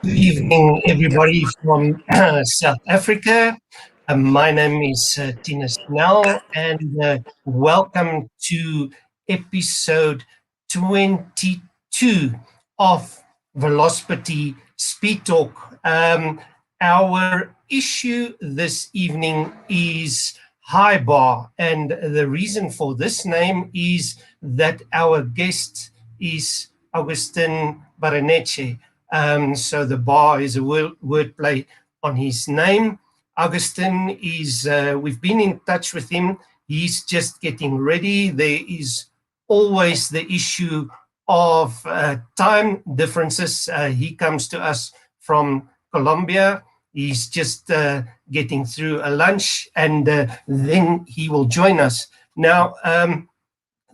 Good evening, everybody from South Africa. My name is Tina Snell, and welcome to episode 22 of Velospitty Speed Talk. Our issue this evening is High Bar, and the reason for this name is that our guest is Agustin Barreneche. So the bar is a wordplay on his name. Augustin is, we've been in touch with him. He's just getting ready. There is always the issue of time differences. He comes to us from Colombia. He's just getting through a lunch, and then he will join us. Now,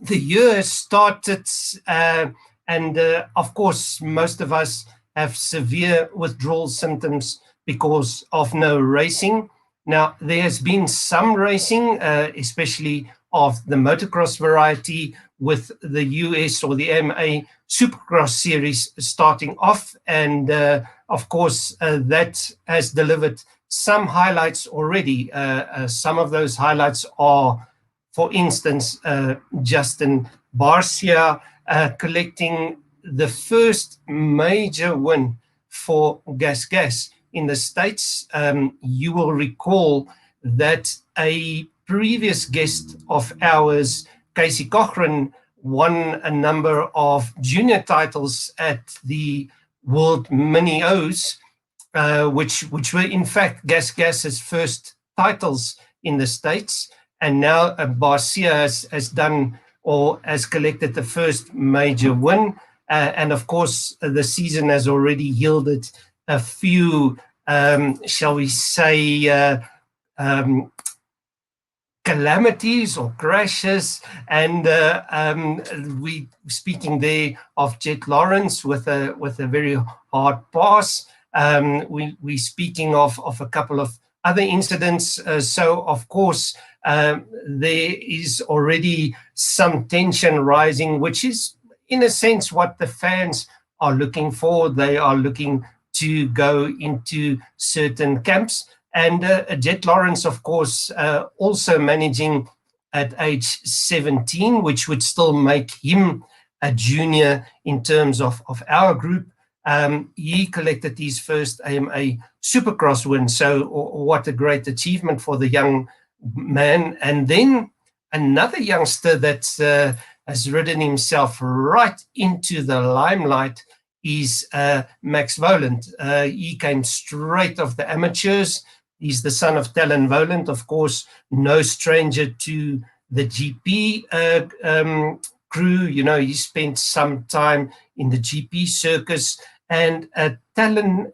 the year started, and of course, most of us have severe withdrawal symptoms because of no racing. Now, there has been some racing, especially of the motocross variety, with the US or the AMA Supercross series starting off. And of course, that has delivered some highlights already. Some of those highlights are, for instance, Justin Barr collecting the first major win for Gas in the States. You will recall that a previous guest of ours, Casey Cochran, won a number of junior titles at the World Mini O's, which were in fact Gas's first titles in the States. And now Barcia has done or has collected the first major win. And of course, the season has already yielded a few, shall we say, calamities or crashes. And we speaking there of Jet Lawrence with a very hard pass. We speaking of a couple of other incidents. So of course, there is already some tension rising, which is in a sense what the fans are looking for. They are looking to go into certain camps. And Jet Lawrence, of course, also managing at age 17, which would still make him a junior in terms of our group. He collected his first AMA Supercross win. So what a great achievement for the young man. And then another youngster that has ridden himself right into the limelight is Max Volant. He came straight off the amateurs. He's the son of Talon Volant, of course, no stranger to the GP crew. You know, he spent some time in the GP circus. And Talon,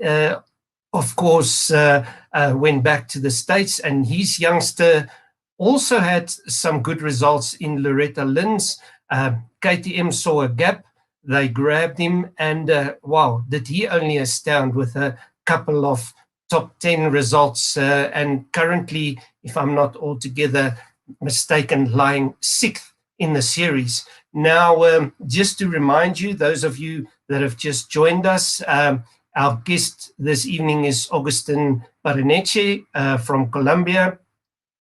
of course, went back to the States, and his youngster also had some good results in Loretta Lynn's. KTM saw a gap, they grabbed him, and wow, did he only astound with a couple of top 10 results, and currently, if I'm not altogether mistaken, lying 6th in the series. Now, just to remind you, those of you that have just joined us, our guest this evening is Agustin Barreneche from Colombia.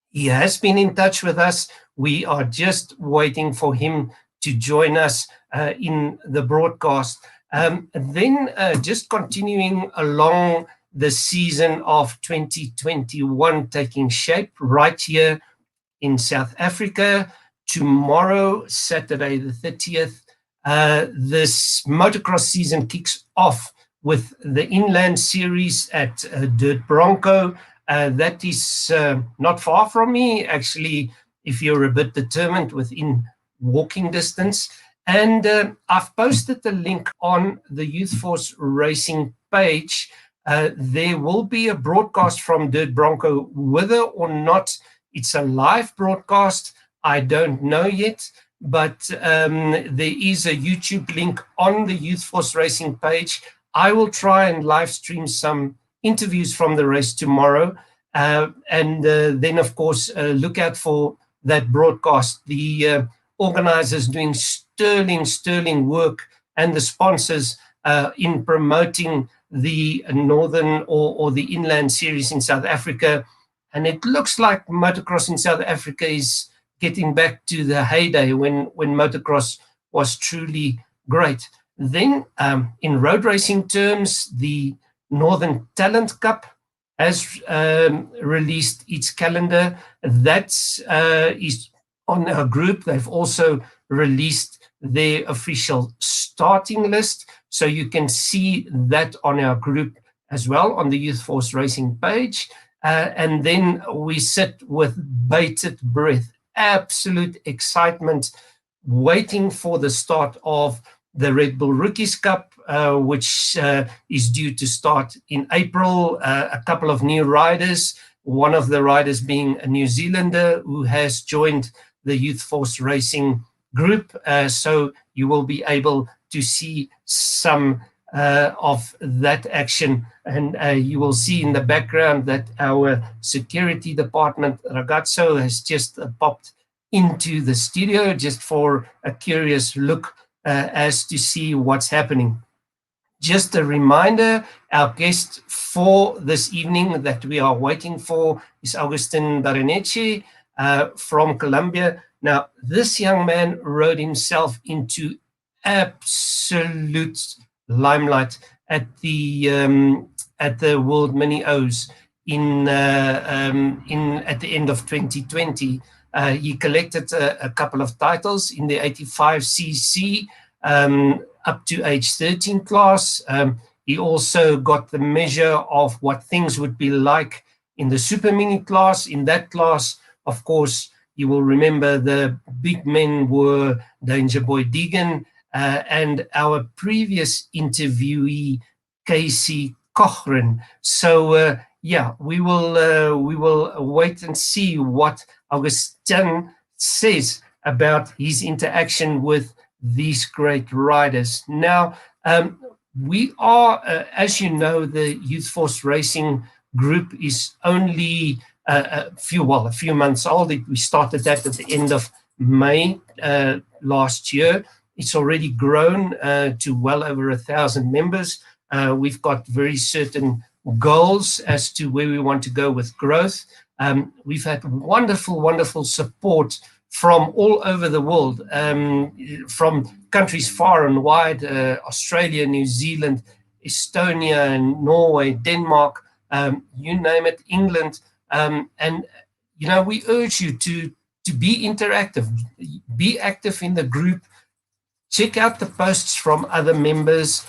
He has been in touch with us. We are just waiting for him to join us in the broadcast. Then just continuing along the season of 2021 taking shape right here in South Africa. Tomorrow, Saturday the 30th, this motocross season kicks off with the Inland Series at Dirt Bronco. That is not far from me, actually, if you're a bit determined, within walking distance. And I've posted the link on the Youth Force Racing page. There will be a broadcast from Dirt Bronco. Whether or not it's a live broadcast, I don't know yet, but there is a YouTube link on the Youth Force Racing page. I will try and live stream some interviews from the race tomorrow. And then, of course, look out for that broadcast. The organizers doing sterling work, and the sponsors in promoting the Northern or the Inland Series in South Africa. And it looks like motocross in South Africa is getting back to the heyday when motocross was truly great. Then, in road racing terms, the Northern Talent Cup has released its calendar. That is on our group. They've also released their official starting list, so you can see that on our group as well on the Youth Force Racing page. And then we sit with bated breath, absolute excitement, waiting for the start of the Red Bull Rookies Cup, which is due to start in April. A couple of new riders, one of the riders being a New Zealander who has joined the Youth Force Racing group. So you will be able to see some of that action. And you will see in the background that our security department, Ragazzo, has just popped into the studio just for a curious look as to see what's happening. Just a reminder, our guest for this evening that we are waiting for is Agustin Barreneche from Colombia. Now, this young man rode himself into absolute limelight at the World Mini O's at the end of 2020. He collected a couple of titles in the 85cc up to age 13 class. He also got the measure of what things would be like in the super mini class. In that class, of course, you will remember the big men were Danger Boy Deegan and our previous interviewee, Casey Cochran. So we will wait and see what Agustin says about his interaction with these great riders. Now, we are, as you know, the Youth Force Racing group is only a few months old. We started that at the end of May last year. It's already grown to well over 1,000 members. We've got very certain goals as to where we want to go with growth. We've had wonderful support from all over the world, from countries far and wide, Australia, New Zealand, Estonia, Norway, Denmark, you name it, England. And, you know, we urge you to be interactive, be active in the group, check out the posts from other members,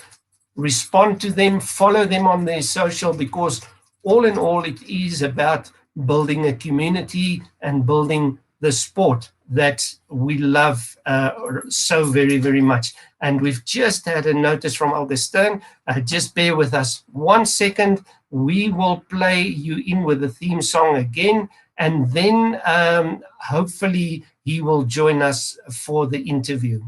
respond to them, follow them on their social, because all in all, it is about building a community and building the sport that we love so very much. And we've just had a notice from Agustin. Just bear with us 1 second. We will play you in with the theme song again, and then hopefully he will join us for the interview.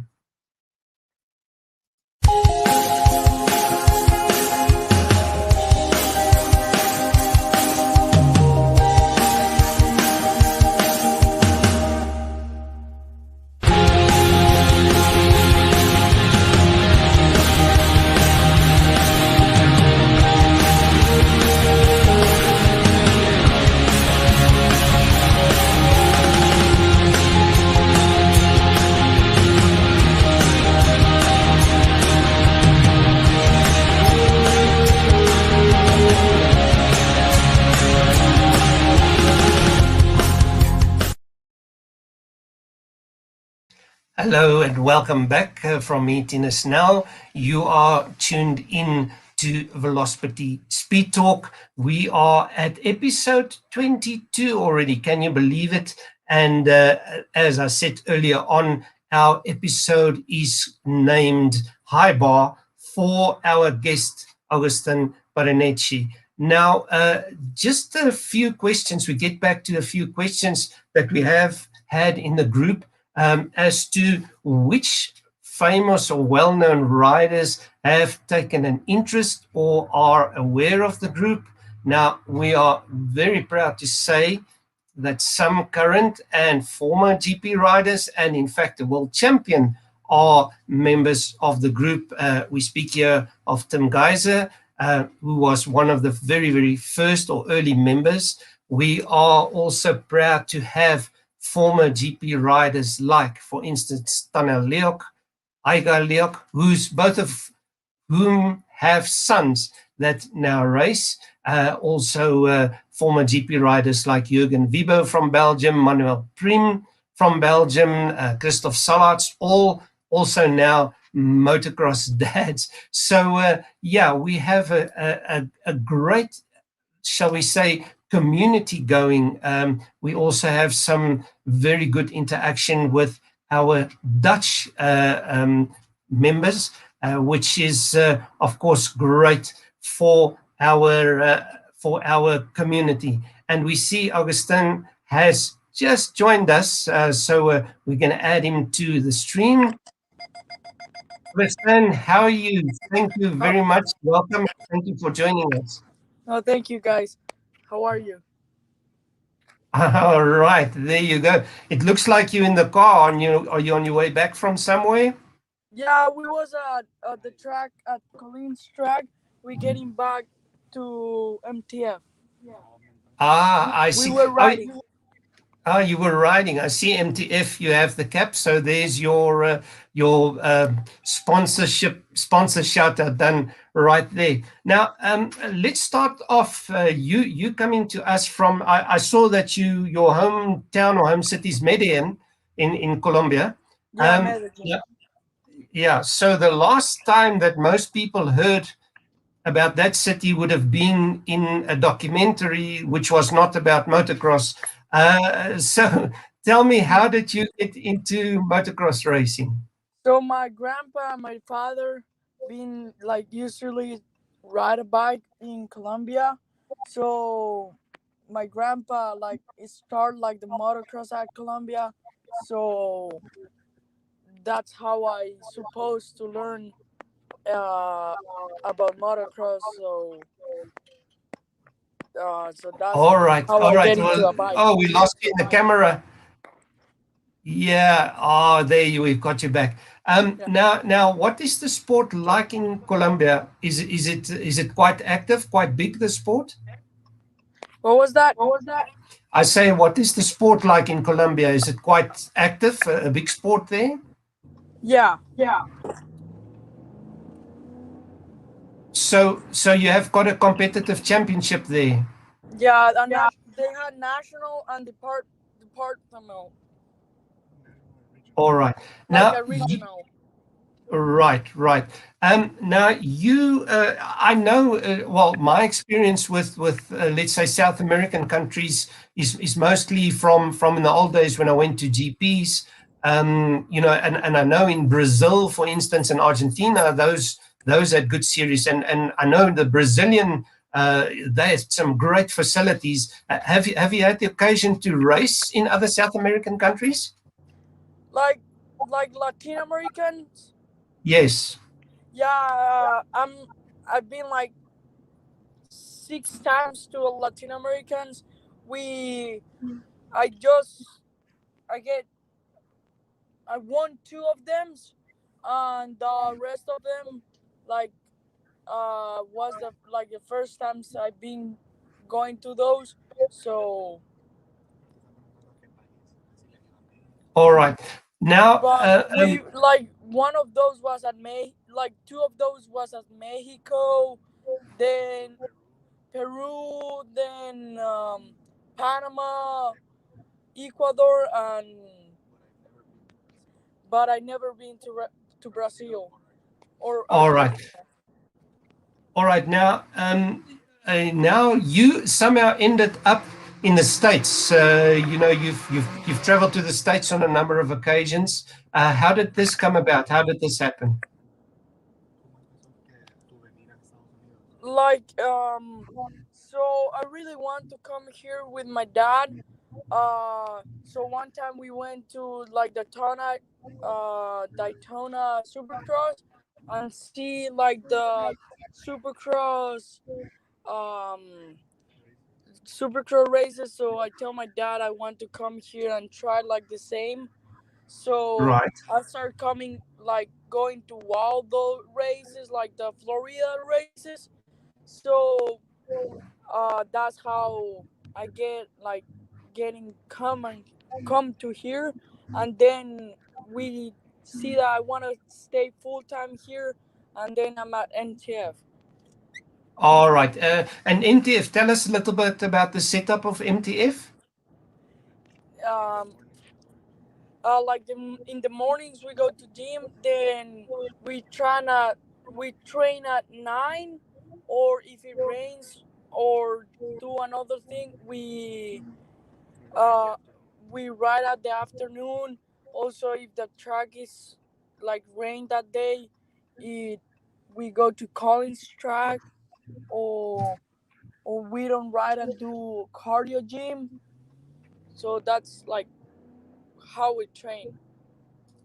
Hello and welcome back from me, Tina Snell. You are tuned in to Velospitty Speed Talk. We are at episode 22 already. Can you believe it? And as I said earlier on, our episode is named High Bar for our guest, Agustin Barreneche. Now, just a few questions. We get back to a few questions that we have had in the group. As to which famous or well-known riders have taken an interest or are aware of the group. Now, we are very proud to say that some current and former GP riders, and in fact the world champion are members of the group. We speak here of Tim Geiser, who was one of the very, very first or early members. We are also proud to have former GP riders like, for instance, Tanel Leok, Aigar Leok, who's both of whom have sons that now race. Also, former GP riders like Jürgen Wiebe from Belgium, Manuel Prim from Belgium, Christoph Salatz, all also now motocross dads. So, yeah, we have a great, shall we say, community going. We also have some very good interaction with our Dutch members, which is, of course, great for our community. And we see Agustin has just joined us, so we're going to add him to the stream. Agustin, how are you? Thank you Oh, very much. Welcome. Thank you for joining us. oh, thank you guys. How are you? All right, there you go. It looks like you're in the car. Are you on your way back from somewhere? Yeah, we was at the track at Colleen's track. We getting back to MTF. I We see. were Oh, riding. you were riding. I see MTF. You have the cap. So there's your sponsor shout out done right there. Now, let's start off. You coming to us from. I saw that your hometown or home city is Medellin in Colombia. Yeah, Um, Medellin. yeah, yeah. So the last time that most people heard about that city would have been in a documentary which was not about motocross. So tell me, how did you get into motocross racing? So my grandpa and my father been like usually ride a bike in Colombia. So my grandpa like it started like the motocross at Colombia. So that's how I supposed to learn uh, about motocross. So that's how All I right. get into Well, a bike. oh, we lost you in the camera. Yeah. Oh, there you. We've got you back. Yeah. Now, what is the sport like in Colombia? Is it quite active, quite big? The sport? What was that? I say, what is the sport like in Colombia? Is it quite active, a big sport there? Yeah, So you have got a competitive championship there. yeah. They had national and departmental, All right. like Now, a regional. right. Now I know. Well, my experience with let's say South American countries is mostly from in the old days when I went to GPs. And I know in Brazil, for instance, and Argentina, those had good series, and I know the Brazilian. They have some great facilities. Have you had the occasion to race in other South American countries? like like Latin Americans. Yes. Yeah, I've been like 6 times to Latin Americans. We I just I get I won two of them, and the rest of them like was the first times I've been going to those. So, All right. Now, but we like one of those was at like two of those was at Mexico, then Peru, then Panama, Ecuador, and but I never been to Brazil or all Argentina. right. All right. Now you somehow ended up in the States. You've traveled to the States on a number of occasions. How did this come about? How did this happen? Like so I really want to come here with my dad. So one time we went to like Daytona Supercross and see like the Supercross um Supercross races. So I tell my dad I want to come here and try like the same. So Right. I started coming like going to Waldo races, like the Florida races. So that's how I getting come to here, and then we see that I want to stay full time here, and then I'm at NTF. All right. And MTF, tell us a little bit about the setup of MTF. Um, in the mornings we go to gym, then we we train at 9, or if it rains or do another thing, uh we ride at the afternoon. Also, if the track is like rain that day, it we go to Collins track, or we don't ride and do cardio gym. So that's like how we train.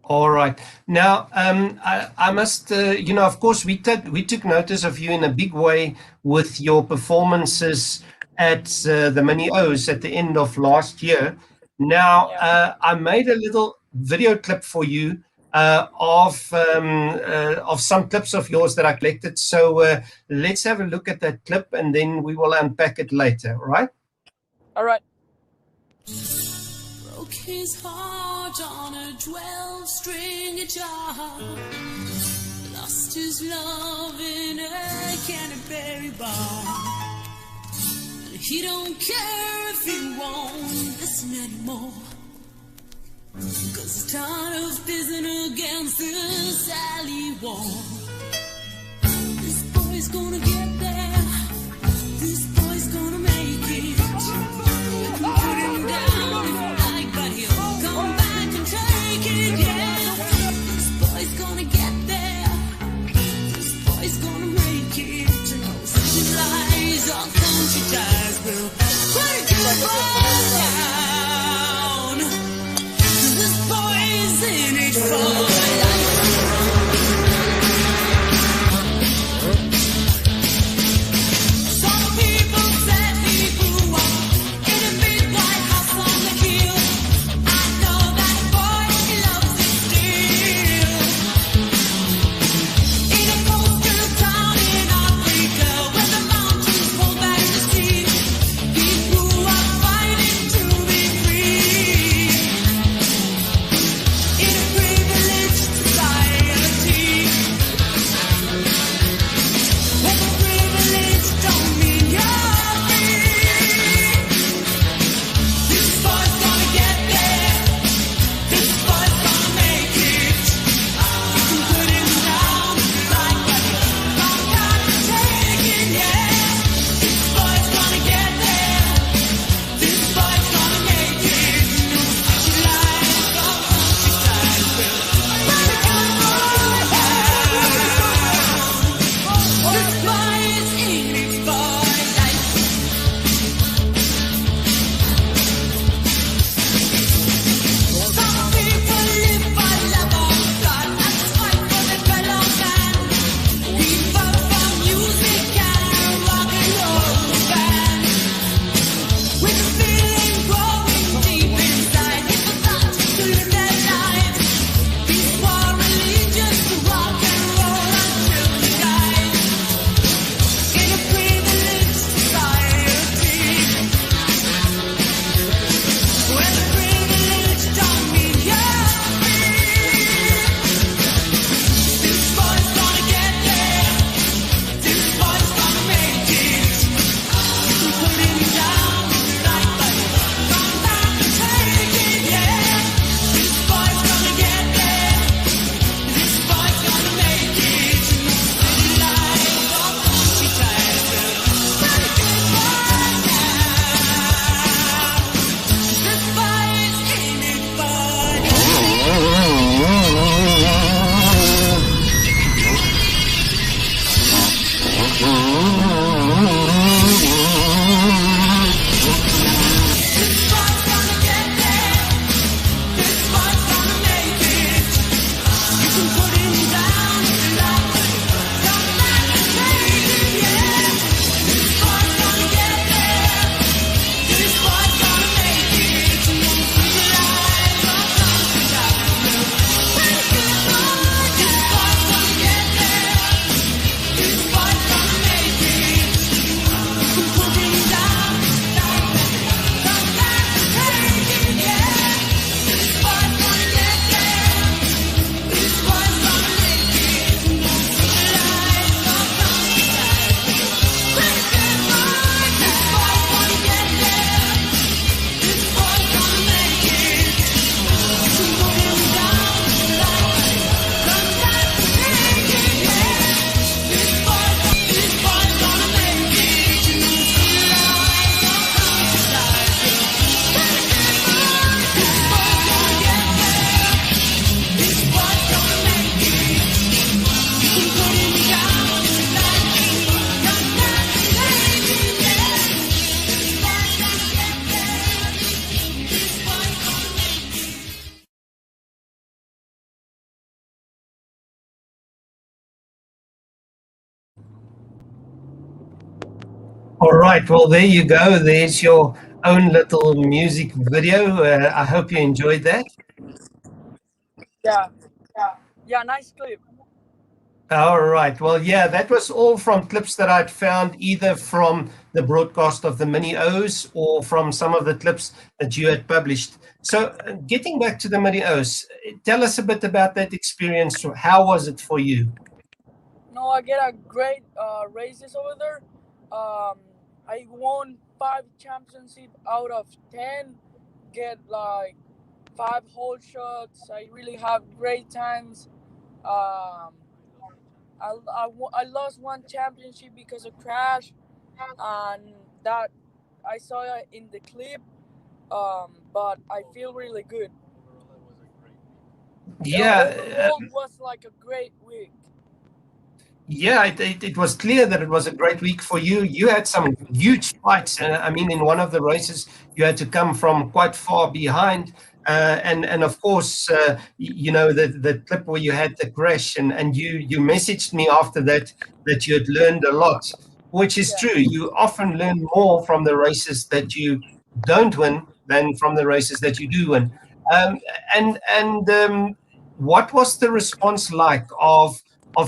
All right. Now, I must, of course, we took notice of you in a big way with your performances at the Mini O's at the end of last year. Now, Yeah. I made a little video clip for you of some clips of yours that I collected. So let's have a look at that clip, and then we will unpack it later. All right? All right. Broke his heart on a 12-string guitar. Lost his love in a Canterbury bar. And he don't care if he won't listen anymore. 'Cause he's tired of pissing against the Sally wall. This boy's gonna get there. This boy's gonna make it. Put him down if you like, but he'll come back and take it, yeah. This boy's gonna get there. This boy's gonna make it. To know city lies or country ties will put a good boy down. 'Cause this boy's in it for life. Some people said he grew up in a big white house on the hill. I know that boy, he loves it still. In a coastal town in Africa, where the mountains roll back the sea, he grew up fighting to be free. In a privileged society, where the privilege don't mean you're free. This boy's gonna get there. This boy's gonna make it. You can put him down like that. Come back and take it, yeah. This boy's gonna get there. This boy's gonna make it. No city lights or countryside will put a good boy down. This boy is in it for life. Some people live by love or blood, and fight for their fellow man. People from music and rock and roll band, with a feeling growing deep inside. They forgot to live their lives. These were religious to rock and roll until they died. In a privileged society, where the privilege don't mean you're free. This boy's gonna get there. This boy's gonna make it. You can put him down like, but come back and take it, yeah. This boy's gonna get there. This boy's gonna make it. No city lights or countryside will put a good boy down. This boy is in it for life. This boy's gonna get there. This boy's gonna make it. You can put him down like, come back and take it, yeah. This boy's gonna get there. This boy's gonna make it. No city lights or countryside will put a good boy All right. Well, there you go. There's your own little music video. I hope you enjoyed that. Yeah, yeah, nice clip. All right. Well, yeah, that was all from clips that I'd found either from the broadcast of the Mini O's or from some of the clips that you had published. So, getting back to the Mini O's, tell us a bit about that experience. How was it for you? No, I get a great races over there. Um, I won 5 championship out of 10. Get like 5 whole shots. I really have great times. Um, I lost one championship because of crash, and that I saw it in the clip. But I feel really good. Yeah, Overall, was like a great week. yeah, it was clear that it was a great week for you. You had some huge fights. I mean, in one of the races, you had to come from quite far behind. And of course, you know, the clip where you had the crash, and you messaged me after that that you had learned a lot, which is Yeah. true. You often learn more from the races that you don't win than from the races that you do win. Um, and what was the response like of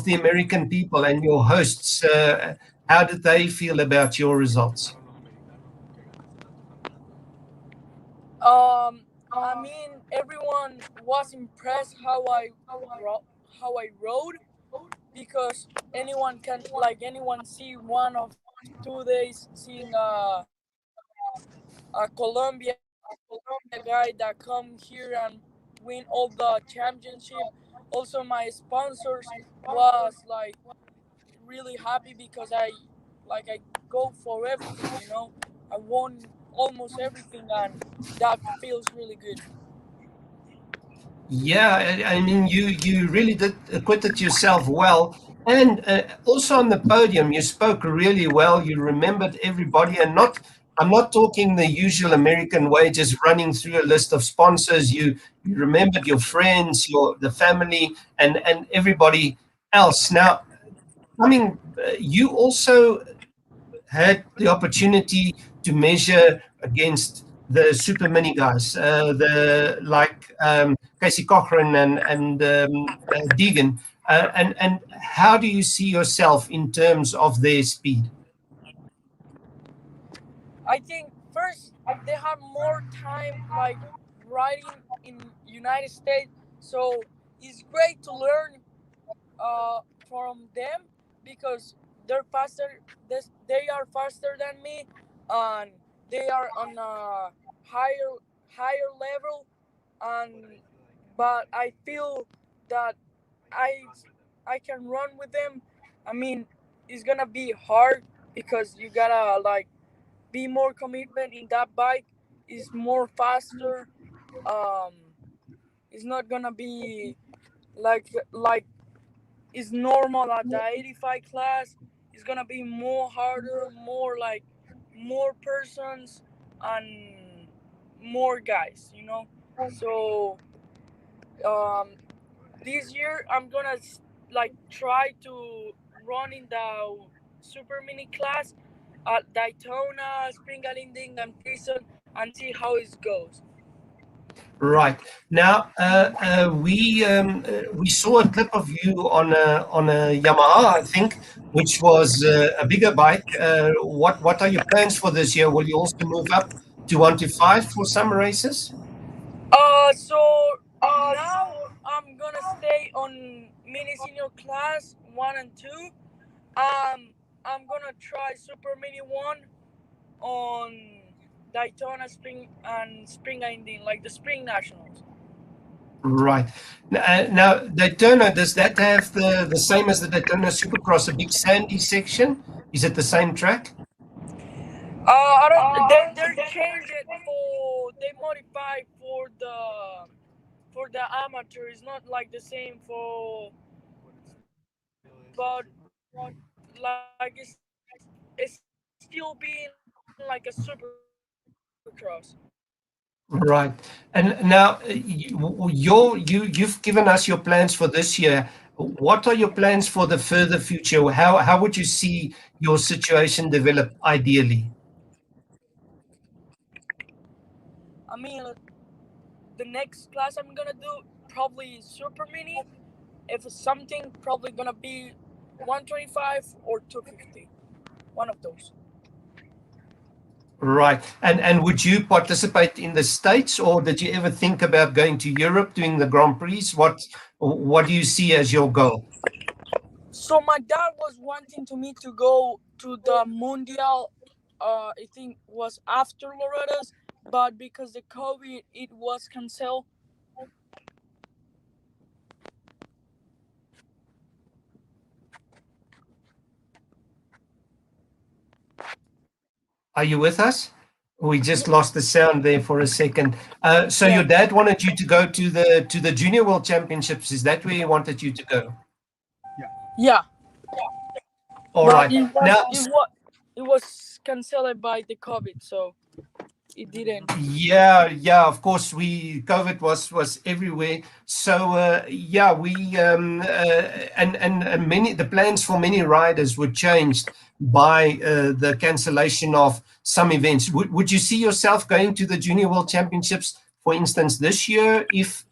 the American people and your hosts? How did they feel about your results? Um, I mean, everyone was impressed ro- how I rode, because anyone see 1 of 2 days seeing a Colombia guy that come here and win all the championship. Also, my sponsors was like really happy because I go for everything. I won almost everything, and that feels really good. Yeah, I mean, you really did acquitted yourself well, and also on the podium, you spoke really well. You remembered everybody, and not. I'm not talking the usual American way, just running through a list of sponsors. You remembered your friends, the family, and everybody else. Now, you also had the opportunity to measure against the super mini guys, the like Casey Cochran and Deegan, and how do you see yourself in terms of their speed? I think first they have more time like riding in United States, so it's great to learn from them because they're faster. They are faster than me, and they are on a higher level. And but I feel that I I can run with them. I mean, it's gonna be hard because you gotta like be more commitment in that bike. Is more faster. Um, it's not gonna be like is normal at the 85 class. It's gonna be more harder, more like more persons and more guys. So um, this year I'm gonna like try to run in the super mini class at Daytona, Spring Galinding, and Prison and see how it goes. Right now, we saw a clip of you on a Yamaha, I think, which was a bigger bike. What are your plans for this year? Will you also move up to 125 for some races? So now I'm gonna stay on mini senior class 1 and 2. I'm gonna try Super Mini 1 on Daytona Spring and Spring 19, like the Spring Nationals. Right. Now, Daytona, does that have the same as the Daytona Supercross, a big sandy section? Is it the same track? I don't. They changed it for. They modify for the amateur. It's not like the same for, but like it's still being like a supercross. Right. And now you've given us your plans for this year. What are your plans for the further future? How would you see your situation develop ideally? I mean, the next class I'm gonna do probably super mini. If it's something, probably gonna be 125 or 250. One of those. Right. And would you participate in the States, or did you ever think about going to Europe doing the Grand Prix? What do you see as your goal? So my dad was wanting to me to go to the Mundial. I think was after Loretta's, but because the COVID, it was canceled. Are you with us? We just Yeah, lost the sound there for a second. So yeah, your dad wanted you to go to the Junior World Championships. Is that where he wanted you to go? yeah. All But right. it was Now, it was canceled by the COVID, so it didn't. yeah, of course. COVID was everywhere. So yeah, and many the plans for many riders were changed by the cancellation of some events. Would you see yourself going to the Junior World Championships, for instance, this year, if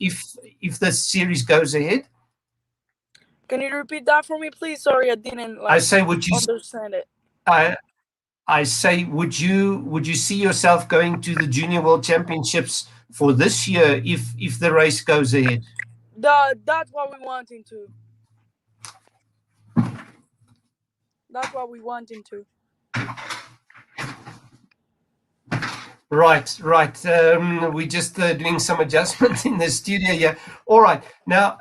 the series goes ahead? Can you repeat that for me, please? Sorry, I didn't I like say, would you? understand it. I I say, would you see yourself going to the Junior World Championships for this year if the race goes ahead? That's what we wanting to. That's what we wanting to. Right, right. We're just doing some adjustments in the studio here. All right. Now,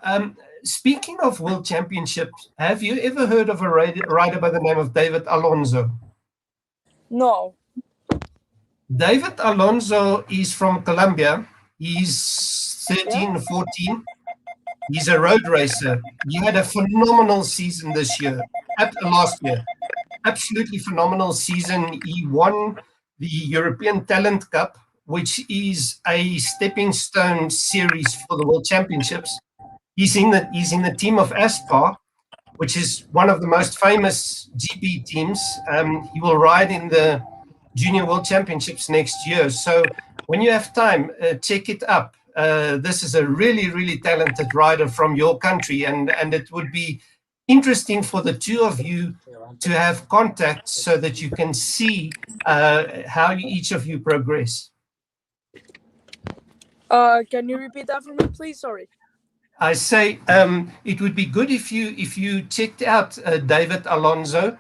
speaking of World Championships, have you ever heard of a rider by the name of David Alonso? No. David Alonso is from Colombia. He's Yeah. 13, 14. He's a road racer. He had a phenomenal season this year, last year. Absolutely phenomenal season. He won the European Talent Cup, which is a stepping stone series for the World Championships. He's in the team of Aspar, which is one of the most famous GP teams. He will ride in the Junior World Championships next year. So when you have time, check it up. This is a really, really talented rider from your country, and it would be interesting for the two of you to have contact so that you can see how each of you progress. Can you repeat that for me, please? Sorry. I say it would be good if you checked out David Alonso,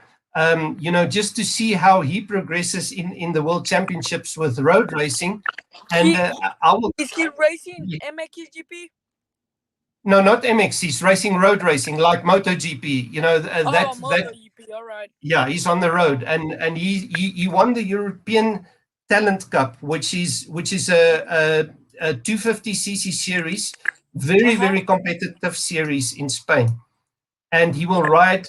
just to see how he progresses in the World Championships with road racing. And He I will. is he racing MXGP? No, not MX. He's racing road racing like MotoGP. Oh, That MotoGP. All right. yeah, he's on the road, and he won the European Talent Cup, which is a 250cc series, Uh very huh. very competitive series in Spain, and he will ride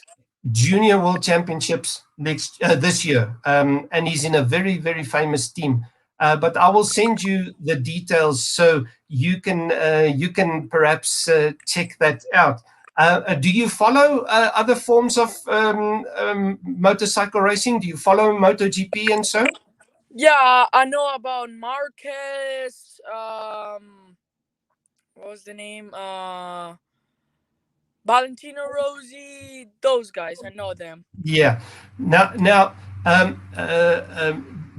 Junior World Championships this year, and he's in a very very famous team. But I will send you the details so you can perhaps check that out. Do you follow other forms of motorcycle racing? Do you follow MotoGP and so? Yeah, I know about Marquez. What was the name? Valentino Rossi. Those guys, I know them. Yeah. Now,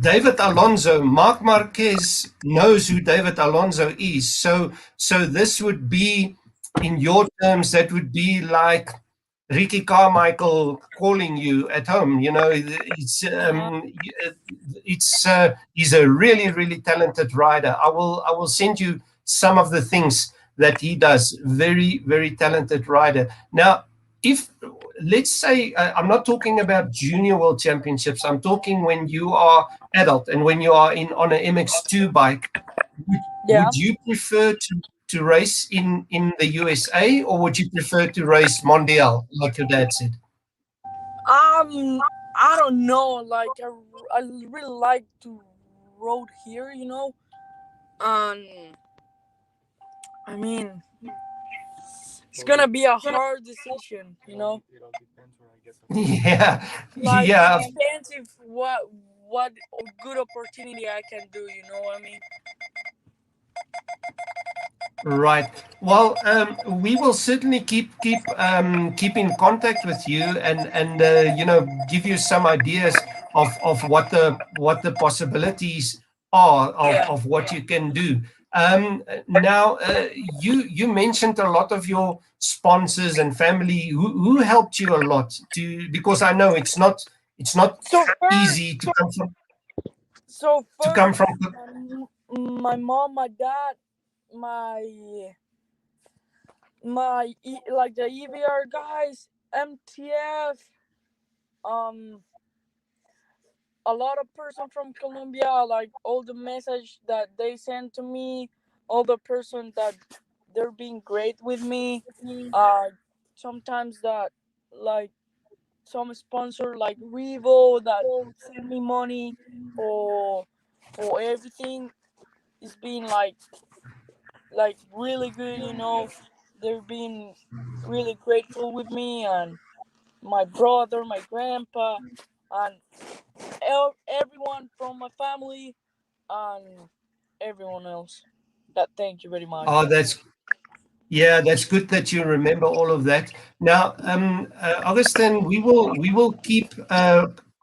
David Alonso, Mark Marquez knows who David Alonso is. So this would be, in your terms, that would be like Ricky Carmichael calling you at home. Uh-huh. He's a really really talented rider. I will send you some of the things that he does. Very very talented rider. Now, if let's say I'm not talking about junior world championships. I'm talking when you are adult and when you are in on an MX2 bike. Would, Yeah. would you prefer to race in the USA, or would you prefer to race Mondial, like your dad said? I don't know. Like, I really like to road here, And I mean, it's gonna be a hard decision, you know. Yeah, Like yeah. it depends if what good opportunity I can do. You know what I mean? Right. Well, we will certainly keep in contact with you, and give you some ideas of what the possibilities are Yeah. of what you can do. Now, you mentioned a lot of your sponsors and family who helped you a lot because I know it's not So first, easy so to come first, from. my mom, my dad, my like the EVR guys, MTF, um, a lot of person from Colombia, like all the message that they send to me, all the person that they're being great with me. Uh, sometimes that like some sponsor like Revo that send me money or everything is being like really good, you know. They're being really grateful with me and my brother, my grandpa, and everyone from my family and everyone else. That thank you very much. Oh, that's good that you remember all of that. Now, Augustin, we will keep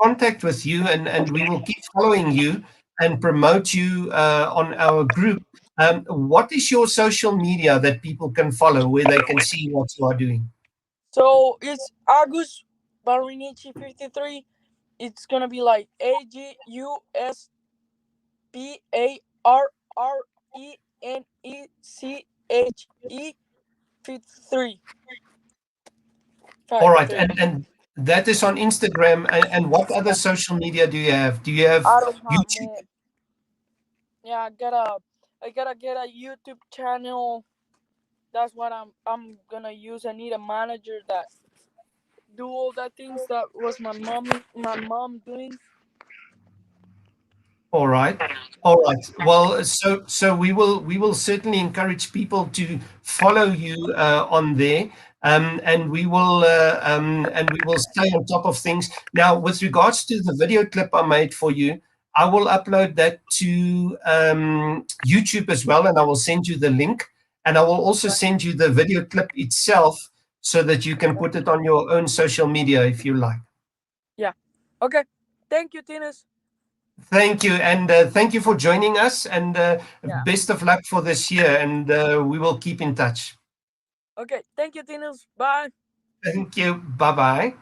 contact with you, and we will keep following you and promote you on our group. What is your social media that people can follow where they can see what you are doing? So it's Agus Barreneche 53. It's gonna be like AGUSBARRENECHE 53. All Five right, three. and that is on Instagram. And what other social media do you have? Do you have I don't have YouTube? man. Yeah, I gotta get a YouTube channel. That's what I'm gonna use. I need a manager that do all the things that was my mom doing. All right. All right. Well, so we will certainly encourage people to follow you on there, and we will stay on top of things. Now, with regards to the video clip I made for you, I will upload that to YouTube as well, and I will send you the link, and I will also Okay. send you the video clip itself so that you can Okay. put it on your own social media if you like. Yeah. Okay. Thank you, Tinas. Thank you, and thank you for joining us, and Yeah. best of luck for this year, and we will keep in touch. Okay. Thank you, Tinas. Bye. Thank you. Bye bye.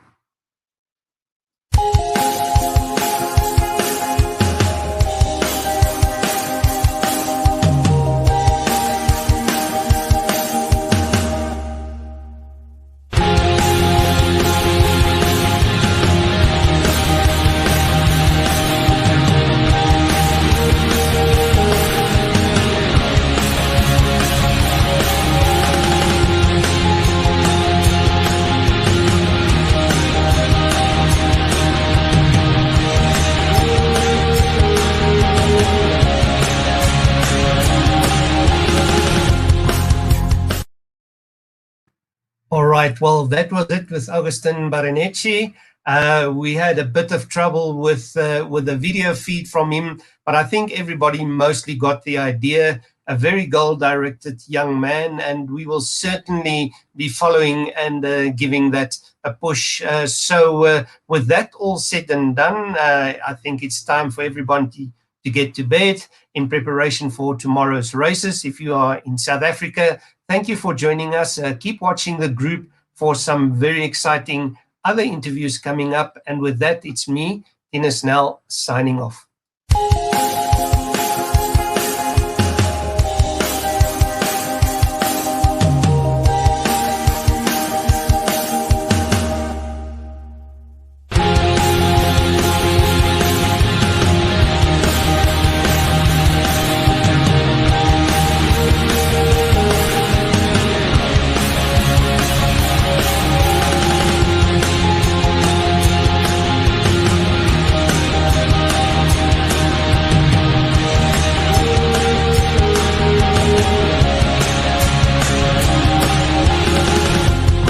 All right. Well, that was it with Agustin Barreneche. We had a bit of trouble with the video feed from him, but I think everybody mostly got the idea. A very goal-directed young man, and we will certainly be following and giving that a push. So, with that all said and done, I think it's time for everyone to get to bed in preparation for tomorrow's races. If you are in South Africa, thank you for joining us. Keep watching the group for some very exciting other interviews coming up. And with that, it's me, Ines Snell, signing off.